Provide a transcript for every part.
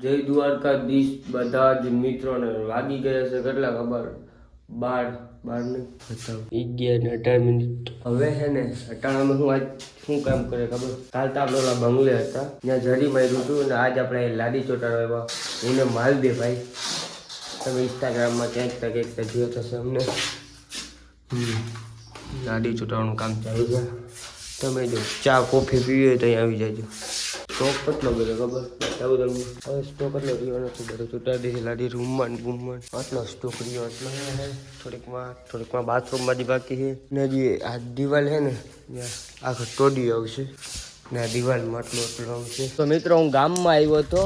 જય દ્વારકાધીશ બધા જ મિત્રોને વાગી ગયા છે કેટલા ખબર 12 11 ને 18 મિનિટ હવે છે ને અટાણામાં હું આજ શું કામ કરે ખબર કાલ તો આપણે ઓલા બંગલે હતા ત્યાં જરી માર્યું હતું અને આજ આપણે લાડી ચોટાડવા આવ્યા એને માલ દે ભાઈ તમે ઇન્સ્ટાગ્રામમાં ક્યાંક જોયો થશે અમને લાડી ચોટાડવાનું કામ ચાલુ છે તમે જો ચા કોફી પીવી હોય તો અહીં આવી જાજો સ્ટોક કેટલો બધો ખબર બતાવું તમને હવે સ્ટોક એટલો રહ્યો નથી બધો ચૂંટાડી દે લાડી રૂમમાં બૂમમાં આટલો સ્ટોક રહ્યો એટલો થોડીકમાં બાથરૂમમાં જ બાકી છે ને હજી આ દિવાલ છે ને આખો તોડી આવશે ને આ દિવાલમાં એટલો આવશે તો મિત્રો હું ગામમાં આવ્યો હતો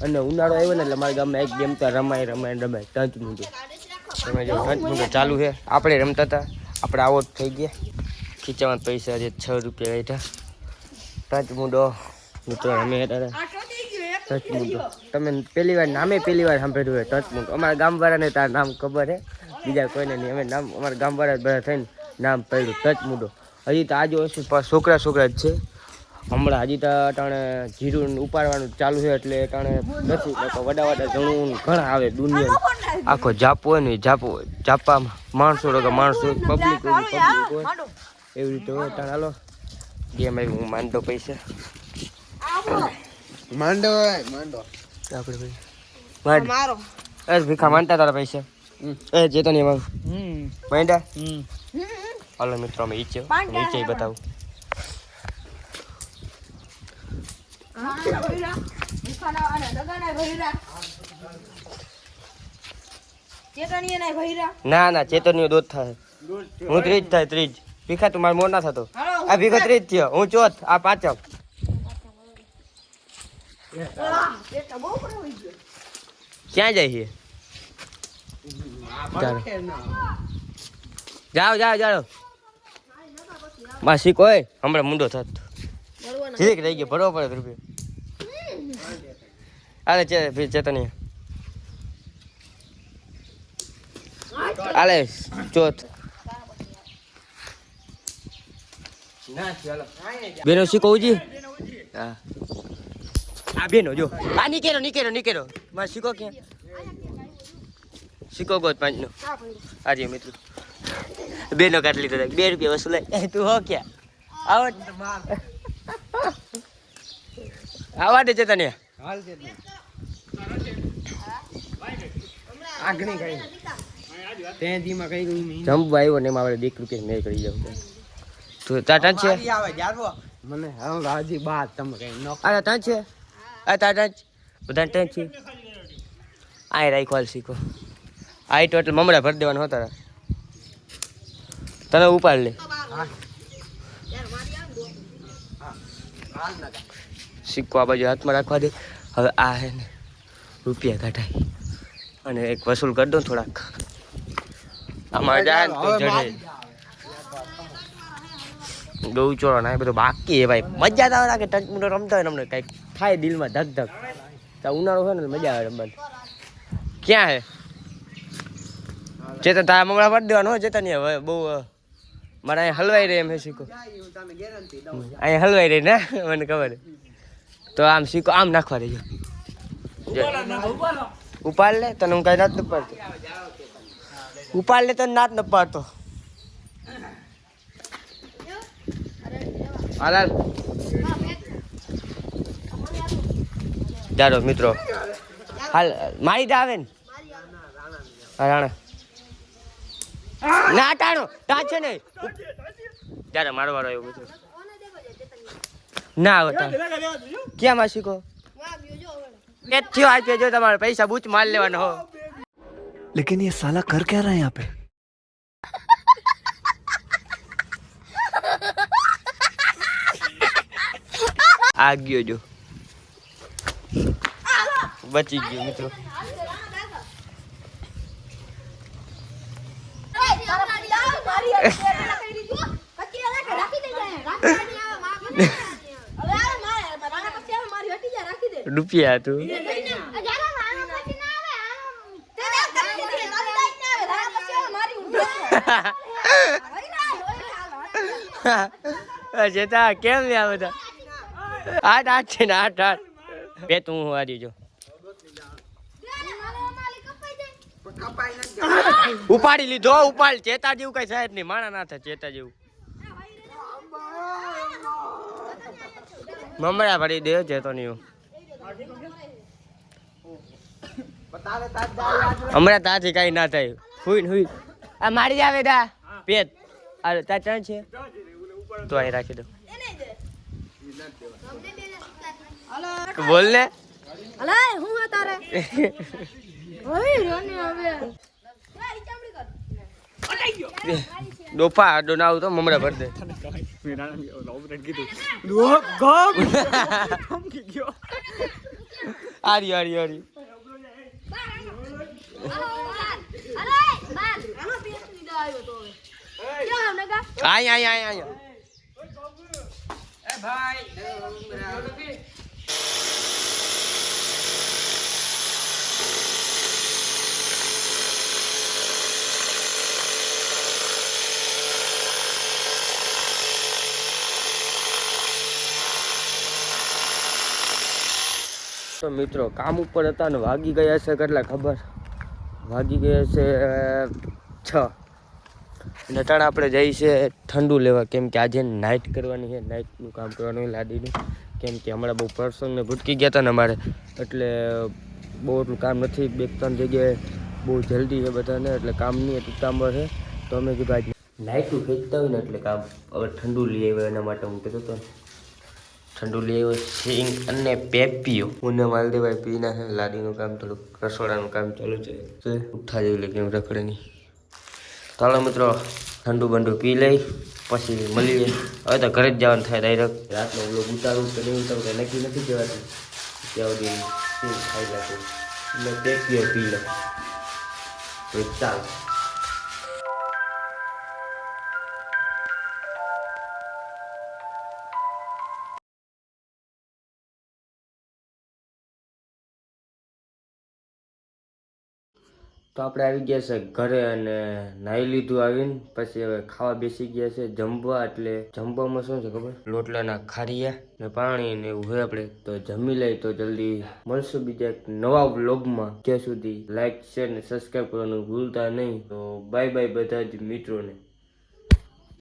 અને ઉનાળો આવ્યો ને એટલે મારા ગામમાં એક ગેમ તો રમાય ટંચ મૂંડો તમે જો ટંચ મૂંડો ચાલુ છે આપણે રમતા હતા આપણે આવો જ થઈ ગયા ખીચામાં પૈસા છે 6 રૂપિયા બેઠા ટચ મૂંડો મિત્રો અમે ટચ મૂંડો તમે પહેલી વાર સાંભળ્યું હોય ટચ મૂંડો અમારા ગામવાળાને તાર નામ ખબર છે બીજા કોઈને નહીં અમે નામ અમારા ગામવાળા બધા થઈને નામ પડ્યું ટચ મૂંડો હજી તો આજે ઓછું છોકરા જ છે હમણાં હજી તો અટાણે જીરું ઉપાડવાનું ચાલુ છે એટલે અટાણે નથી વડા જણું ઘણા આવે દુનિયા આખો જાપો હોય ને જાપામાં માણસો પબ્લિક હોય એવી રીતે હોય તાણ હાલો ગેમ આવી હું માંડો પૈસા માંડો આપણે ભાઈ મારો ભીખા માંડતા તારા પૈસા જેતો નહીં માંડા હાલો મિત્રો અમે નીચે બતાવું ના ચેતનીઓ દોધ થાય હું 30 થાય 30 ભીખા તું મારો મોર ના થતો આ ભીખો 30 થયો હું ચોથ આ પાંચમ ક્યાં જાય છે જાઓ માસી કોઈ હમણાં મુંડો થતો ઠીક રહી ગયો ભરવો પડે રૂપિયા અરે ચેતની આલે ચોથ બેનો શીખવજી હા આ બેનો જો આ નીકેરો મારે શીખો ક્યાં શીખો ગોત 5 નો આજે મિત્રો બેનો કાટલી તો 2 રૂપિયા વસૂલાય તું હો ક્યાં આવા દે ચેતન હાલ ચેતન આગણી કઈ તેજીમાં કઈ ગયું નહીં જંપ આવ્યો ને એમાં આપણે 2 રૂપિયા મેં કરી જાવ તો ટાટા છે આવે જારવો મને હા રાજી બાત તમે કઈ નો આ ટાટા છે આ ટાટા બધા ટાટા છે આય રાઈખવાલ શીખો આઈ ટોટલ મમરા ભર દેવાનો હતા તને ઉપાડ લે સિક્કો આ બાજુ હાથમાં રાખવા દે હવે આ હે ને રૂપિયા કાઢાય અને એક વસૂલ કરી દો થોડાક આમાં જાય ને તો જડે ગૌચોળો ના એ બધું બાકી હે ભાઈ મજા તો આવે લાગે ટચ મુંડો રમતા હોય ને અમને કંઈક થાય દિલમાં ધક તો ઉનાળો હોય ને મજા આવે રમવાની ક્યાં હે ચેતન તારા મમરા ભરી દેવાનો હોય ચેતન હવે બહુ મારે અહીંયા હલવાઈ રહે એમ હે શીખો અહીંયા હલવાઈ રહી ને મને ખબર તો આમ શીખો આમ નાખવા દેજો ઉપાડ લે તને હું કઈ નાત ન પાડતો ઉપાડ લે તને નાત ન પાડતો હાલ જાડો મિત્રો હાલ મારી તો આવે ને રાણા ના ટાણો ટા છે ને ત્યારે મારો વાળો આવ્યો મિત્રો ના આવતા ક્યાં માં શીખો થયો આજ જો તમારે પૈસા બૂચ માલ લેવાનો હો लेकिन ये साला कर क्या रहा है यहाँ पे આ ગયો જો બચી ગયો મિત્રો રૂપિયા તું જેતા કેમ લે બધા 8 છે ને 8 બે તું હારી જો ઉપાડી લીધો ઉપાડ ચેતા જેવું કઈ સાહેબ નહીં માણા ના થાય ચેતા જેવું મમરા ભરી દે ચેતો નહીં હમણાં તાથી કઈ ના થાય હુઈ હુઈ આ મારી આવે દા પેટ અરે તા ચણ છે તો અહીં રાખી દો બોલ ને અલે હું તારે ઓય રોની હવે ડોફા ડોનાવ તો મમરા ભર દે આરી આરી આરી અરે બાર એનો પેટ ની દાયો તો હવે ક્યાં હમને કા આય આય આય આય એ ભાઈ તો મિત્રો કામ ઉપર હતા ને વાગી ગયા છે કેટલા ખબર વાગી ગયા છે 6 અને ત્રણ આપણે જઈએ છીએ ઠંડુ લેવા કેમ કે આજે નાઇટ કરવાની છે નાઇટનું કામ કરવાનું હોય લાડીનું કેમ કે હમણાં બહુ પ્રસંગને ભૂટકી ગયા હતા ને અમારે એટલે બહુ એટલું કામ નથી 2-3 જગ્યાએ બહુ જલ્દી છે બધાને એટલે કામ નહીં એટલું કામ છે તો અમે કીધું આજે નાઇટનું ખેંચતા હોય ને એટલે કામ હવે ઠંડુ લઈ આવ્યો એના માટે હું કહેતો હતો ઠંડુ લઈ આવ્યો સિંગ અને પેપીઓ હું ને માલદેભાઈ પીના છે લાડીનું કામ થોડુંક રસોડાનું કામ ચાલુ છે ઉઠા જેવું લે કેમ રખડે નહીં ચાલો મિત્રો ઠંડુ બંડુ પી લઈ પછી મળીએ હવે તો ઘરે જ જવાનું થાય ડાયરેક્ટ રાતનો બ્લોગ ઉતારું કે નહીં ઉતારું કે નક્કી નથી જવાતું ત્યાં સુધી સિંગ ખાઈ લાગું એટલે પેપીઓ પી લો તો ચાલ તો આપણે આવી ગયા છે ઘરે અને નાહી લીધું આવીને પછી હવે ખાવા બેસી ગયા છે જમવા એટલે જમવામાં શું છે ખબર લોટલાના ખારિયા ને પાણી ને એવું હોય આપણે તો જમી લઈ તો જલ્દી મળશું બીજા એક નવા વ્લોગમાં ત્યાં સુધી લાઈક શેર ને સબસ્ક્રાઈબ કરવાનું ભૂલતા નહીં તો બાય બાય બધા જ મિત્રોને